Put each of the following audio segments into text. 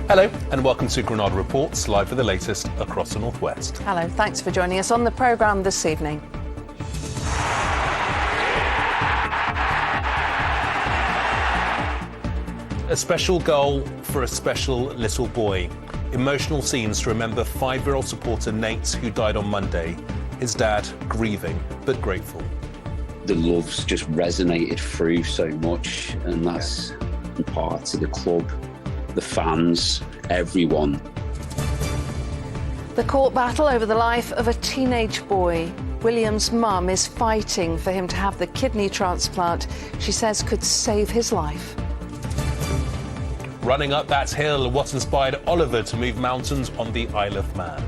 Hello and welcome to Granada Reports, live with the latest across the Northwest. Hello, thanks for joining us on the programme this evening. A special goal for a special little boy. Emotional scenes to remember 5-year-old supporter Nate, who died on Monday. His dad grieving but grateful. The love's just resonated through so much, and that's part to the club, the fans, everyone. The court battle over the life of a teenage boy. William's mum is fighting for him to have the kidney transplant she says could save his life. Running up that hill, what inspired Oliver to move mountains on the Isle of Man.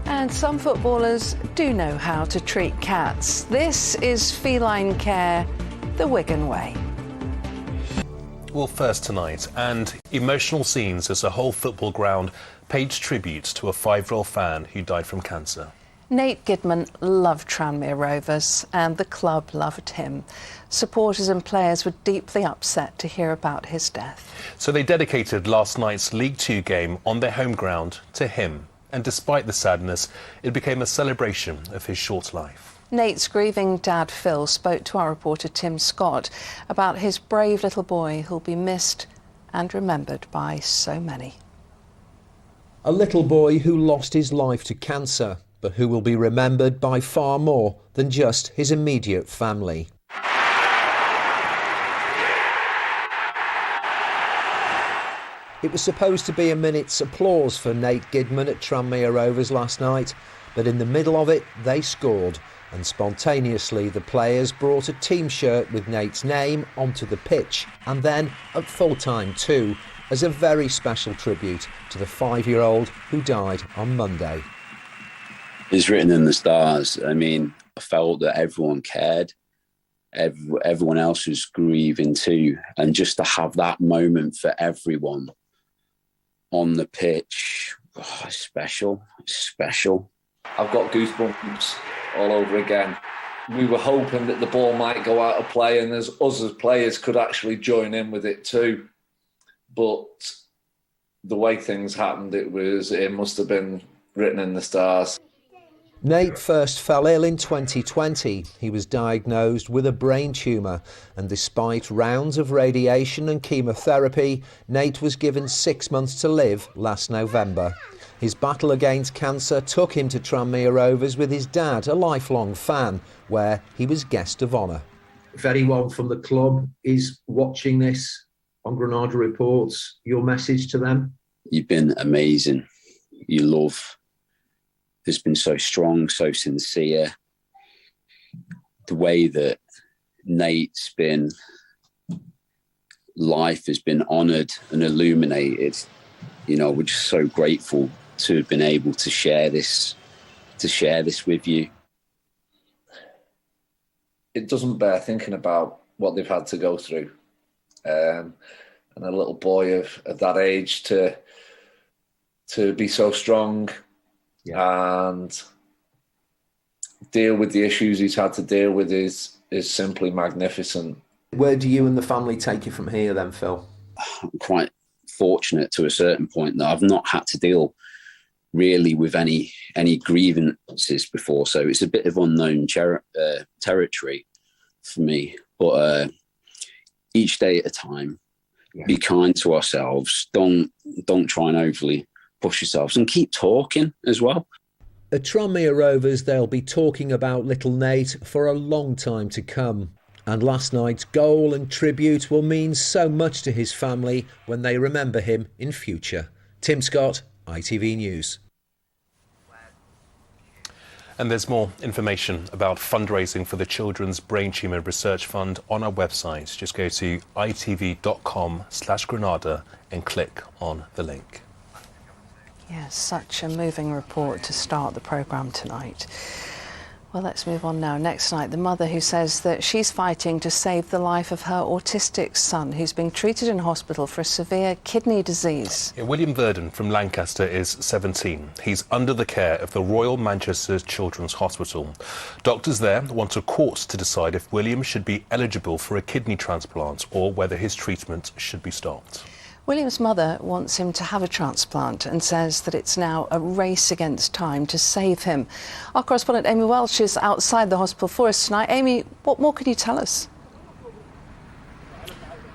And some footballers do know how to treat cats. This is feline care the Wigan way. Well, first tonight, and emotional scenes as a whole football ground paid tribute to a 5-year-old fan who died from cancer. Nate Gidman loved Tranmere Rovers and the club loved him. Supporters and players were deeply upset to hear about his death. So they dedicated last night's League Two game on their home ground to him. And despite the sadness, it became a celebration of his short life. Nate's grieving dad, Phil, spoke to our reporter Tim Scott about his brave little boy who'll be missed and remembered by so many. A little boy who lost his life to cancer, but who will be remembered by far more than just his immediate family. It was supposed to be a minute's applause for Nate Gidman at Tranmere Rovers last night, but in the middle of it, they scored, and spontaneously the players brought a team shirt with Nate's name onto the pitch, and then at full time too, as a very special tribute to the 5-year-old who died on Monday. It's written in the stars. I mean, I felt that everyone cared. Everyone else was grieving too, and just to have that moment for everyone on the pitch, it's special. It's special. I've got goosebumps all over again. We were hoping that the ball might go out of play and us as players could actually join in with it too. But the way things happened, it must have been written in the stars. Nate first fell ill in 2020. He was diagnosed with a brain tumour, and despite rounds of radiation and chemotherapy, Nate was given 6 months to live last November. His battle against cancer took him to Tranmere Rovers with his dad, a lifelong fan, where he was guest of honour. If anyone from the club is watching this on Granada Reports, your message to them? You've been amazing. Your love has been so strong, so sincere. The way that Nate's life has been honoured and illuminated, you know, we're just so grateful to have been able to share this with you. It doesn't bear thinking about what they've had to go through. And a little boy of that age to be so strong, and deal with the issues he's had to deal with is simply magnificent. Where do you and the family take you from here then, Phil? I'm quite fortunate to a certain point that I've not had to deal really with any grievances before, so it's a bit of unknown territory for me. But each day at a time, be kind to ourselves. Don't try and overly push yourselves, and keep talking as well. At Tranmere Rovers, they'll be talking about little Nate for a long time to come. And last night's goal and tribute will mean so much to his family when they remember him in future. Tim Scott, ITV News. And there's more information about fundraising for the Children's Brain Tumour Research Fund on our website. Just go to itv.com/Granada and click on the link. Yes, such a moving report to start the programme tonight. Well, let's move on now. Next night, the mother who says that she's fighting to save the life of her autistic son who's being treated in hospital for a severe kidney disease. Yeah, William Verdon from Lancaster is 17. He's under the care of the Royal Manchester Children's Hospital. Doctors there want a court to decide if William should be eligible for a kidney transplant or whether his treatment should be stopped. William's mother wants him to have a transplant and says that it's now a race against time to save him. Our correspondent Amy Welsh is outside the hospital for us tonight. Amy, what more can you tell us?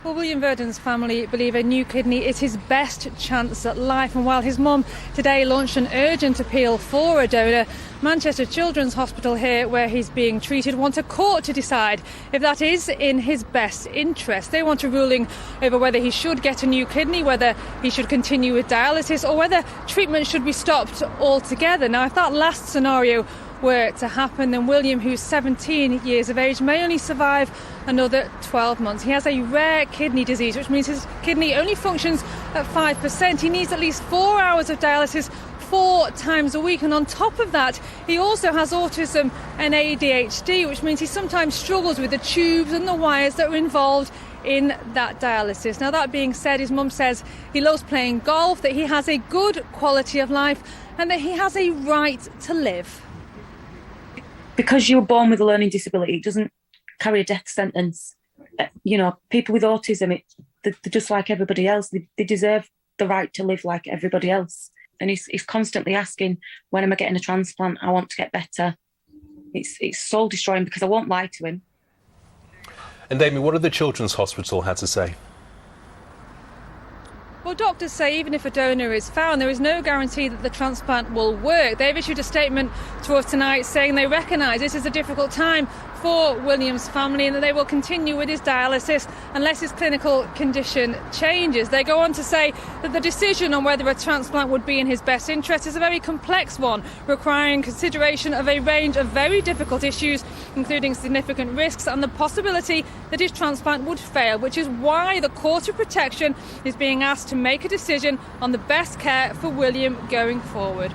Well, William Verdon's family believe a new kidney is his best chance at life. And while his mum today launched an urgent appeal for a donor, Manchester Children's Hospital here, where he's being treated, want a court to decide if that is in his best interest. They want a ruling over whether he should get a new kidney, whether he should continue with dialysis, or whether treatment should be stopped altogether. Now, if that last scenario were to happen, then William, who's 17 years of age, may only survive another 12 months. He has a rare kidney disease, which means his kidney only functions at 5%. He needs at least 4 hours of dialysis 4 times a week, and on top of that he also has autism and ADHD, which means he sometimes struggles with the tubes and the wires that are involved in that dialysis. Now, that being said, his mum says he loves playing golf, that he has a good quality of life and that he has a right to live. Because you were born with a learning disability, it doesn't carry a death sentence. You know, people with autism, they're just like everybody else. They deserve the right to live like everybody else. And he's constantly asking, when am I getting a transplant? I want to get better. It's soul destroying because I won't lie to him. And Amy, what did the Children's Hospital had to say? Well, doctors say even if a donor is found, there is no guarantee that the transplant will work. They've issued a statement to us tonight saying they recognise this is a difficult time for William's family and that they will continue with his dialysis unless his clinical condition changes. They go on to say that the decision on whether a transplant would be in his best interest is a very complex one, requiring consideration of a range of very difficult issues, including significant risks and the possibility that his transplant would fail, which is why the Court of Protection is being asked to make a decision on the best care for William going forward.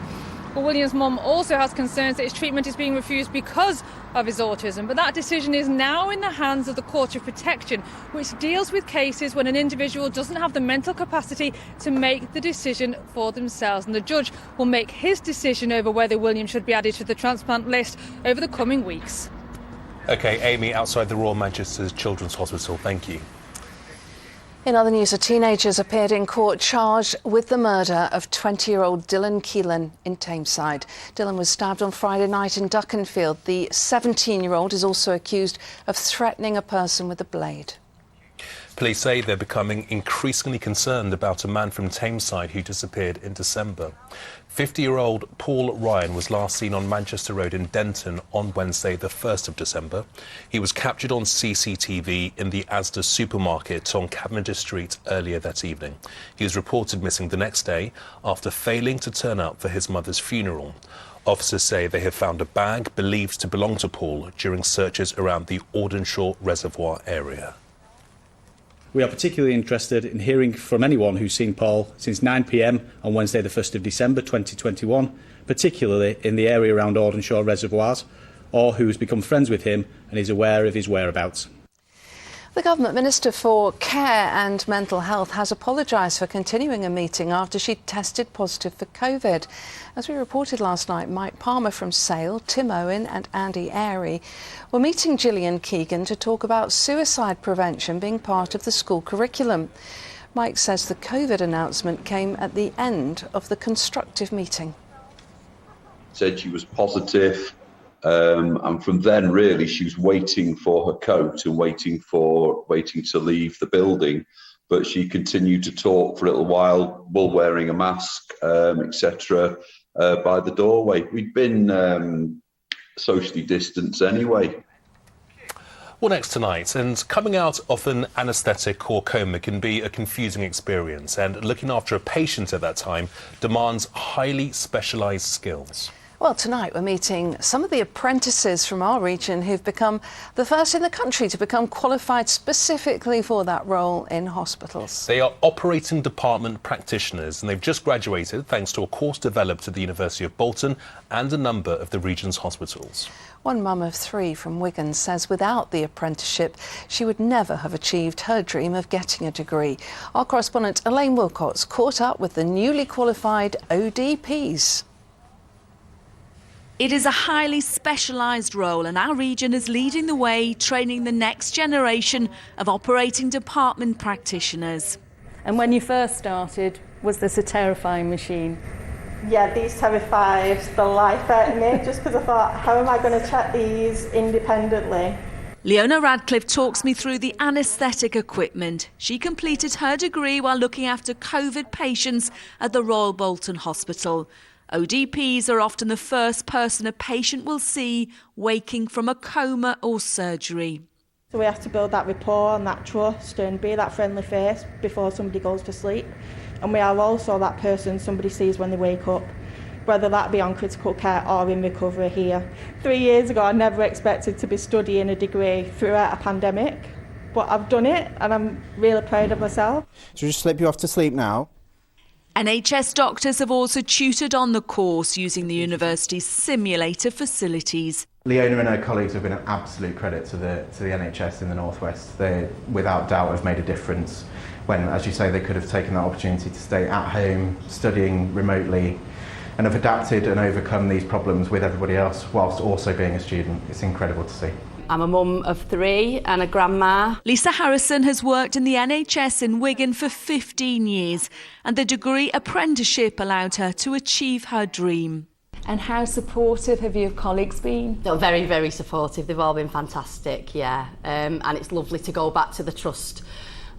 Well, William's mum also has concerns that his treatment is being refused because of his autism, but that decision is now in the hands of the Court of Protection, which deals with cases when an individual doesn't have the mental capacity to make the decision for themselves, and the judge will make his decision over whether William should be added to the transplant list over the coming weeks. OK, Amy, outside the Royal Manchester Children's Hospital, thank you. In other news, a teenager appeared in court charged with the murder of 20-year-old Dylan Keelan in Tameside. Dylan was stabbed on Friday night in Duckenfield. The 17-year-old is also accused of threatening a person with a blade. Police say they're becoming increasingly concerned about a man from Tameside who disappeared in December. 50-year-old Paul Ryan was last seen on Manchester Road in Denton on Wednesday, the 1st of December. He was captured on CCTV in the Asda supermarket on Cavendish Street earlier that evening. He was reported missing the next day after failing to turn up for his mother's funeral. Officers say they have found a bag believed to belong to Paul during searches around the Audenshaw Reservoir area. We are particularly interested in hearing from anyone who's seen Paul since 9 p.m. on Wednesday the 1st of December 2021, particularly in the area around Audenshaw Reservoirs, or who has become friends with him and is aware of his whereabouts. The Government Minister for Care and Mental Health has apologised for continuing a meeting after she tested positive for COVID. As we reported last night, Mike Palmer from Sale, Tim Owen and Andy Airy were meeting Gillian Keegan to talk about suicide prevention being part of the school curriculum. Mike says the COVID announcement came at the end of the constructive meeting. Said she was positive. And from then, really, she was waiting for her coat and waiting to leave the building. But she continued to talk for a little while while wearing a mask, etc., by the doorway. We'd been socially distanced anyway. Well, next tonight, and coming out of an anaesthetic or coma can be a confusing experience, and looking after a patient at that time demands highly specialised skills. Well, tonight we're meeting some of the apprentices from our region who've become the first in the country to become qualified specifically for that role in hospitals. They are operating department practitioners and they've just graduated thanks to a course developed at the University of Bolton and a number of the region's hospitals. One mum of 3 from Wigan says without the apprenticeship, she would never have achieved her dream of getting a degree. Our correspondent Elaine Wilcox caught up with the newly qualified ODPs. It is a highly specialised role and our region is leading the way, training the next generation of operating department practitioners. And when you first started, was this a terrifying machine? Yeah, these terrified the life out of me, just because I thought, how am I going to check these independently? Leona Radcliffe talks me through the anaesthetic equipment. She completed her degree while looking after COVID patients at the Royal Bolton Hospital. ODPs are often the first person a patient will see waking from a coma or surgery. So we have to build that rapport and that trust and be that friendly face before somebody goes to sleep. And we are also that person somebody sees when they wake up, whether that be on critical care or in recovery here. 3 years ago, I never expected to be studying a degree throughout a pandemic, but I've done it and I'm really proud of myself. So just slip you off to sleep now? NHS doctors have also tutored on the course using the university's simulator facilities. Leona and her colleagues have been an absolute credit to the NHS in the North West. They, without doubt, have made a difference when, as you say, they could have taken that opportunity to stay at home, studying remotely, and have adapted and overcome these problems with everybody else whilst also being a student. It's incredible to see. I'm a mum of 3 and a grandma. Lisa Harrison has worked in the NHS in Wigan for 15 years, and the degree apprenticeship allowed her to achieve her dream. And how supportive have your colleagues been? They're very, very supportive. They've all been fantastic, yeah. And it's lovely to go back to the trust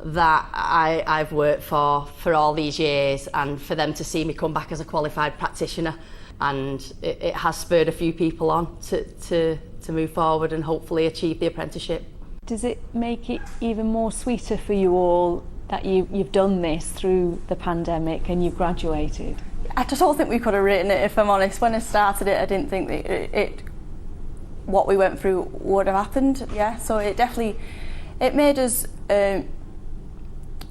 that I've worked for all these years, and for them to see me come back as a qualified practitioner. And it has spurred a few people on to move forward and hopefully achieve the apprenticeship. Does it make it even more sweeter for you all that you've done this through the pandemic and you've graduated? I just don't think we could have written it, if I'm honest. When I started it, I didn't think that what we went through would have happened. Yeah, so it made us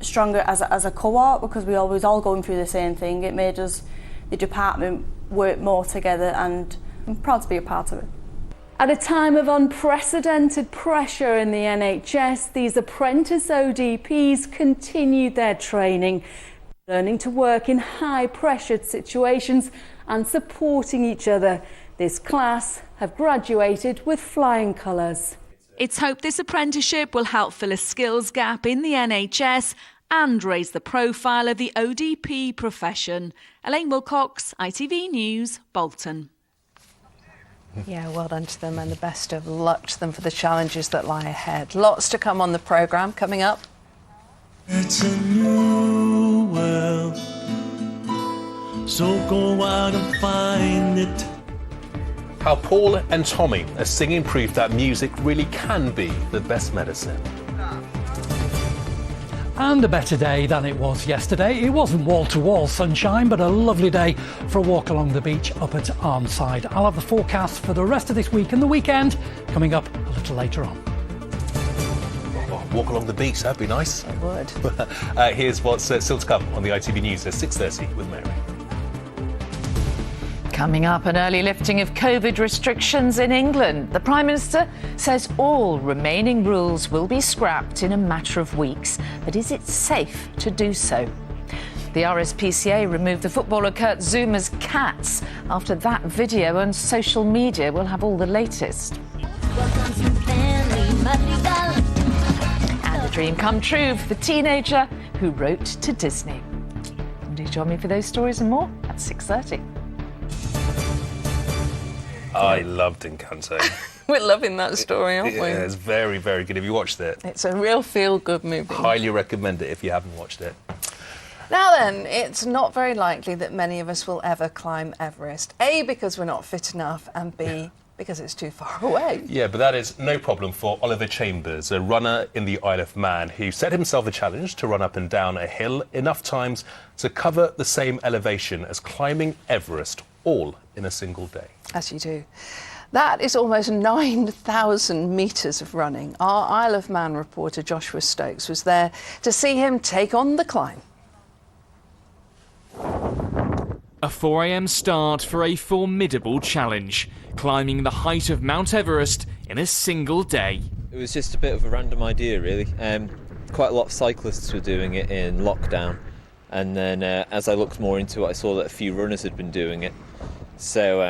stronger as a cohort, because we was all going through the same thing. It made us, the department, work more together, and I'm proud to be a part of it. At a time of unprecedented pressure in the NHS, these apprentice ODPs continued their training, learning to work in high-pressured situations and supporting each other. This class have graduated with flying colours. It's hoped this apprenticeship will help fill a skills gap in the NHS and raise the profile of the ODP profession. Elaine Wilcox, ITV News, Bolton. Yeah, well done to them, and the best of luck to them for the challenges that lie ahead. Lots to come on the programme coming up. It's a new world, so go out and find it. How Paul and Tommy are singing proof that music really can be the best medicine. And a better day than it was yesterday. It wasn't wall-to-wall sunshine, but a lovely day for a walk along the beach up at Arnside. I'll have the forecast for the rest of this week and the weekend coming up a little later on. Walk along the beach, that'd be nice. It would. Here's what's still to come on the ITV News at 6:30 with Mary. Coming up, an early lifting of COVID restrictions in England. The Prime Minister says all remaining rules will be scrapped in a matter of weeks. But is it safe to do so? The RSPCA removed the footballer Kurt Zouma's cats after that video on social media. We'll have all the latest. And a dream come true for the teenager who wrote to Disney. Do join me for those stories and more at 6:30. I loved Encanto. We're loving that story, aren't we? Yeah, it's very, very good. Have you watched it? It's a real feel-good movie. Highly recommend it if you haven't watched it. Now then, it's not very likely that many of us will ever climb Everest. A, because we're not fit enough, and B, because it's too far away. Yeah, but that is no problem for Oliver Chambers, a runner in the Isle of Man who set himself a challenge to run up and down a hill enough times to cover the same elevation as climbing Everest, all in a single day. As you do. That is almost 9,000 metres of running. Our Isle of Man reporter Joshua Stokes was there to see him take on the climb. A 4 a.m. start for a formidable challenge, climbing the height of Mount Everest in a single day. It was just a bit of a random idea, really. Quite a lot of cyclists were doing it in lockdown, and then as I looked more into it, I saw that a few runners had been doing it. So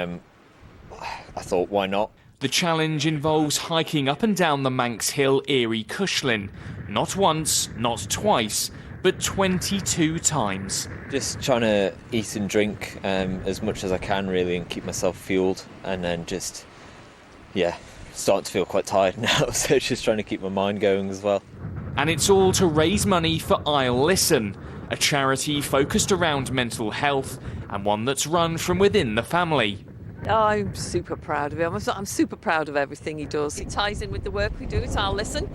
I thought, why not? The challenge involves hiking up and down the Manx Hill Erie Cushlin. Not once, not twice, but 22 times. Just trying to eat and drink as much as I can, really, and keep myself fueled. And then just, starting to feel quite tired now, so just trying to keep my mind going as well. And it's all to raise money for I'll Listen, a charity focused around mental health and one that's run from within the family. I'm super proud of him. I'm super proud of everything he does. It ties in with the work we do at I'll Listen,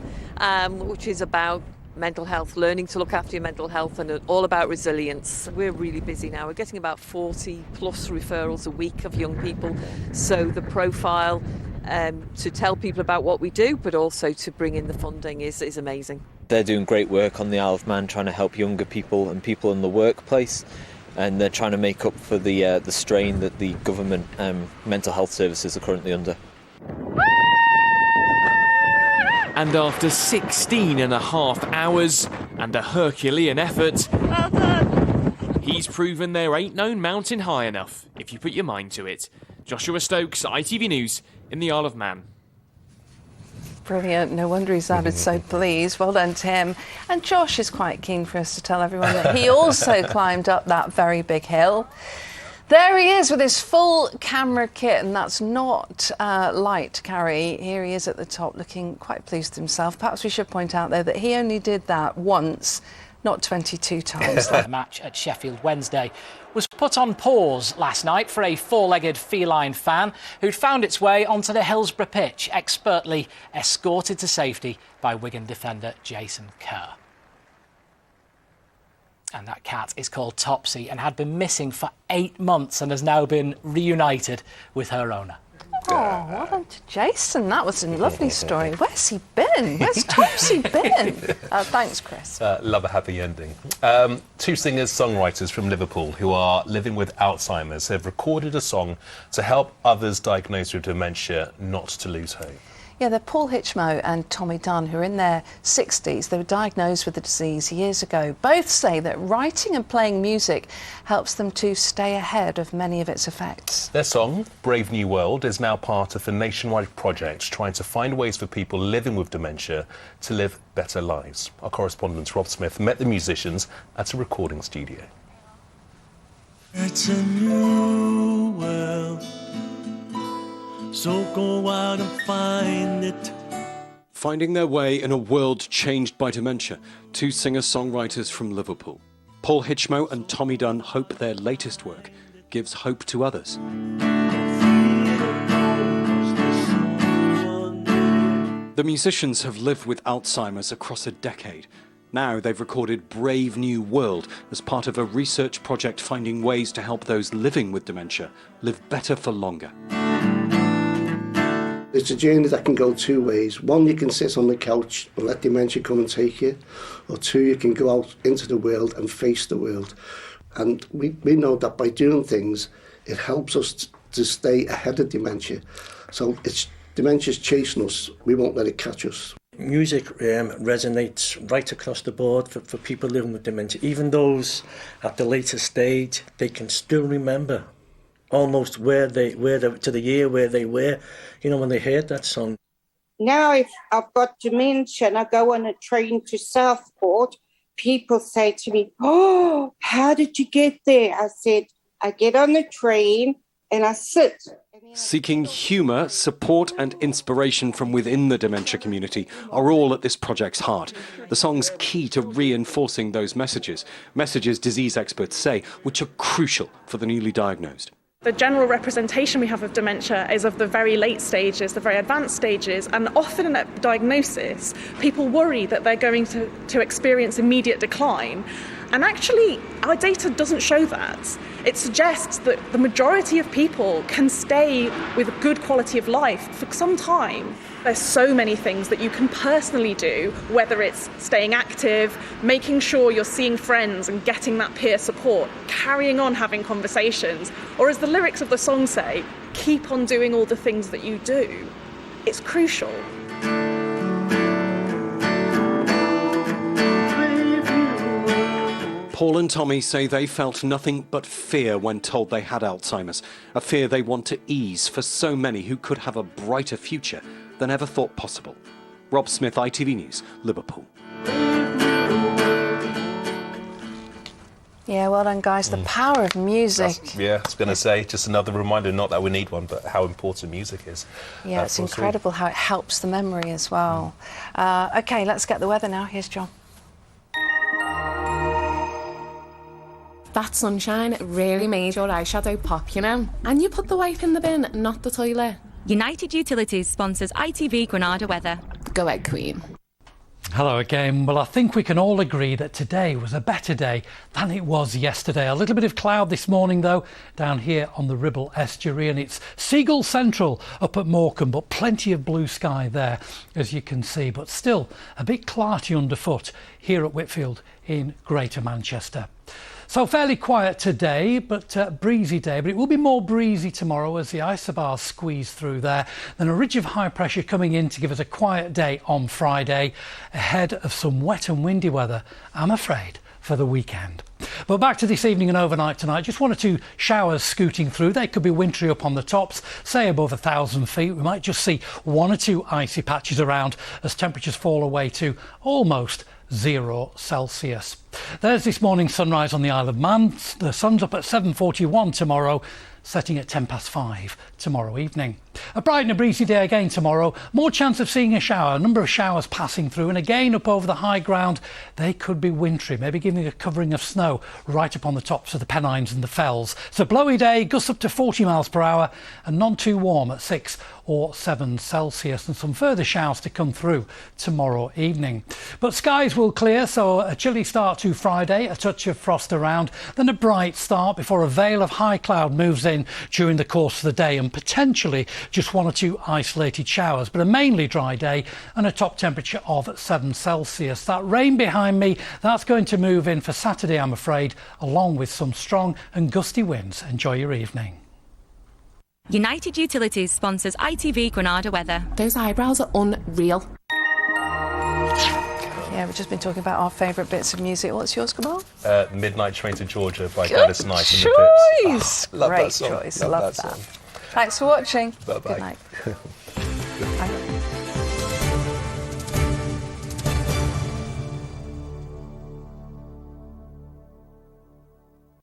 which is about mental health, learning to look after your mental health, and all about resilience. We're really busy now. We're getting about 40 plus referrals a week of young people. So the profile to tell people about what we do, but also to bring in the funding is amazing. They're doing great work on the Isle of Man, trying to help younger people and people in the workplace, and they're trying to make up for the strain that the government mental health services are currently under. And after 16 and a half hours and a Herculean effort, he's proven there ain't no mountain high enough if you put your mind to it. Joshua Stokes, ITV News in the Isle of Man. Brilliant. No wonder he sounded so pleased. Well done to him. And Josh is quite keen for us to tell everyone that he also climbed up that very big hill. There he is with his full camera kit, and that's not light to carry. Here he is at the top looking quite pleased with himself. Perhaps we should point out, though, that he only did that once, not 22 times. The match at Sheffield Wednesday was put on pause last night for a four-legged feline fan who'd found its way onto the Hillsborough pitch, expertly escorted to safety by Wigan defender Jason Kerr. And that cat is called Topsy and had been missing for 8 months and has now been reunited with her owner. Oh, well done to Jason. That was a lovely story. Where's he been? Where's Topsy been? Thanks, Chris. Love a happy ending. Two singers-songwriters from Liverpool who are living with Alzheimer's have recorded a song to help others diagnosed with dementia not to lose hope. Yeah, they're Paul Hitchmo and Tommy Dunn, who are in their 60s. They were diagnosed with the disease years ago. Both say that writing and playing music helps them to stay ahead of many of its effects. Their song, Brave New World, is now part of a nationwide project trying to find ways for people living with dementia to live better lives. Our correspondent Rob Smith met the musicians at a recording studio. It's a new world, so go out and find it. Finding their way in a world changed by dementia, two singer-songwriters from Liverpool. Paul Hitchmo and Tommy Dunn hope their latest work gives hope to others. The musicians have lived with Alzheimer's across a decade. Now they've recorded Brave New World as part of a research project finding ways to help those living with dementia live better for longer. It's a journey that can go two ways. One, you can sit on the couch and let dementia come and take you. Or two, you can go out into the world and face the world. And we know that by doing things, it helps us to stay ahead of dementia. So dementia's chasing us. We won't let it catch us. Music resonates right across the board for people living with dementia. Even those at the later stage, they can still remember almost where they to the year where they were, when they heard that song. Now if I've got dementia and I go on a train to Southport, people say to me, "Oh, how did you get there?" I said, "I get on the train and I sit." Seeking humour, support and inspiration from within the dementia community are all at this project's heart. The song's key to reinforcing those messages disease experts say, which are crucial for the newly diagnosed. The general representation we have of dementia is of the very late stages, the very advanced stages, and often at diagnosis, people worry that they're going to experience immediate decline. And actually, our data doesn't show that. It suggests that the majority of people can stay with a good quality of life for some time. There's so many things that you can personally do, whether it's staying active, making sure you're seeing friends and getting that peer support, carrying on having conversations, or as the lyrics of the song say, keep on doing all the things that you do. It's crucial. Paul and Tommy say they felt nothing but fear when told they had Alzheimer's, a fear they want to ease for so many who could have a brighter future than ever thought possible. Rob Smith, ITV News, Liverpool. Yeah, well done, guys. The power of music. I was going to say, just another reminder, not that we need one, but how important music is. Yeah, it's incredible how it helps the memory as well. OK, let's get the weather now. Here's John. That sunshine really made your eyeshadow pop, you know. And you put the wipe in the bin, not the toilet. United Utilities sponsors ITV Granada weather. Go ahead, Queen. Hello again. Well, I think we can all agree that today was a better day than it was yesterday. A little bit of cloud this morning, though, down here on the Ribble Estuary, and it's Seagull Central up at Morecambe, but plenty of blue sky there, as you can see, but still a bit clarty underfoot here at Whitfield in Greater Manchester. So fairly quiet today, but breezy day, but it will be more breezy tomorrow as the isobars squeeze through there. Then a ridge of high pressure coming in to give us a quiet day on Friday, ahead of some wet and windy weather, I'm afraid, for the weekend. But back to this evening and overnight tonight, just 1 or 2 showers scooting through. They could be wintry up on the tops, say above 1,000 feet. We might just see 1 or 2 icy patches around as temperatures fall away to almost 0 Celsius. There's this morning's sunrise on the Isle of Man. The sun's up at 7:41 tomorrow, setting at 5:10 tomorrow evening. A bright and a breezy day again tomorrow. More chance of seeing a shower, a number of showers passing through, and again up over the high ground they could be wintry, maybe giving a covering of snow right up on the tops of the Pennines and the Fells. So blowy day, gusts up to 40 miles per hour and none too warm at 6 or 7 Celsius, and some further showers to come through tomorrow evening. But skies will clear, so a chilly start to Friday, a touch of frost around, then a bright start before a veil of high cloud moves in during the course of the day, and potentially just 1 or 2 isolated showers, but a mainly dry day and a top temperature of 7 Celsius. That rain behind me, that's going to move in for Saturday, I'm afraid, along with some strong and gusty winds. Enjoy your evening. United Utilities sponsors ITV Granada weather. Those eyebrows are unreal. Yeah, we've just been talking about our favourite bits of music. What's yours, Kamal? Midnight Train to Georgia by Good Gladys Knight and the choice. Pips. Love Great that song. choice. Love that. Thanks for watching. Bye-bye. Good night. Bye.